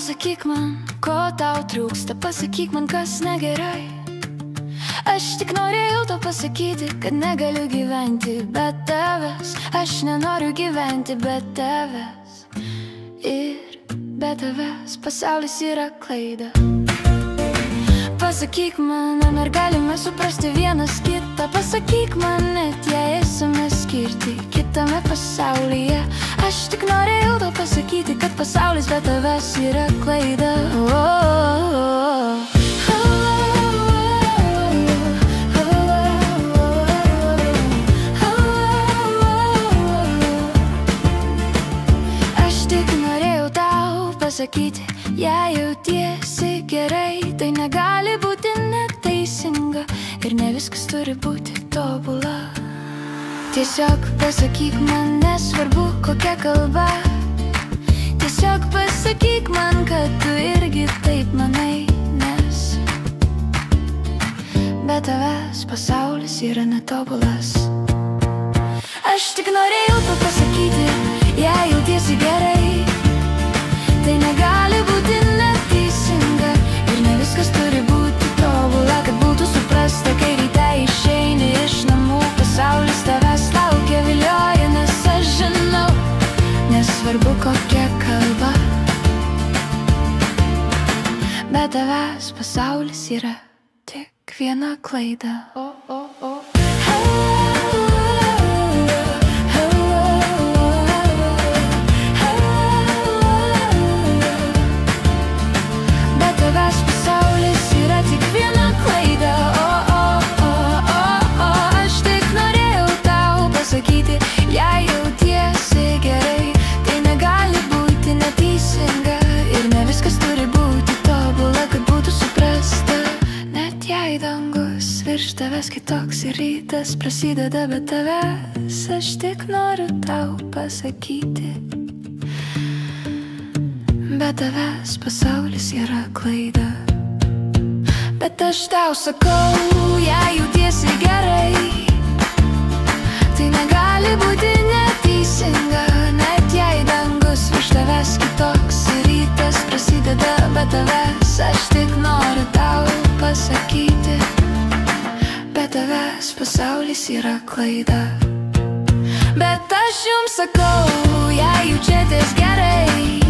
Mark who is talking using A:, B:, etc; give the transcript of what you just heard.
A: Pasakyk man, ko tau trūksta, pasakyk man, kas negerai. Aš tik norėjau tau pasakyti, kad negaliu gyventi be tavęs. Aš nenoriu gyventi be tavęs. Ir be tavęs pasaulis yra klaida. Pasakyk man, ar galime suprasti vienas kitą. Pasakyk man, net jei esame skirti kitame pasaulyje. Aš tik norėjau tau pasakyti, kad pasaulis be tavęs yra klaida. Aš tik norėjau tau pasakyti, jei jautiesi gerai, tai negali būti neteisinga ir ne viskas turi būti tobula. Tiesiog pasakyk man, nesvarbu kokia kalba. Tiesiog pasakyk man, kad tu irgi taip manai, nes be tavęs pasaulis yra netobulas. Aš tik norėjau tau pasakyti, jei jautiesi gerai, tai negali būti neteisinga ir ne viskas turi būti tobula, kad būtų suprasta, kai ryte išeini iš namų. Pasaulis tavęs laukia, vilioja, nes aš žinau, nesvarbu kokia kalba, be tavęs pasaulis yra tik viena klaida. Jei jautiesi gerai, tai negali būti neteisinga ir ne viskas turi būti tobula, kad būtų suprasta. Net jei dangus virš tavęs kitoks ir rytas prasideda be tavęs, aš tik noriu tau pasakyti, be tavęs pasaulis yra klaida. Bet aš tau sakau, jei jautiesi gerai, tai negali būti neteisinga. Net jei dangus virš tavęs kitoks ir rytas prasideda be tavęs, aš tik noriu tau pasakyti, be tavęs pasaulis yra klaida. Bet aš jums sakau, jei jaučiatės gerai,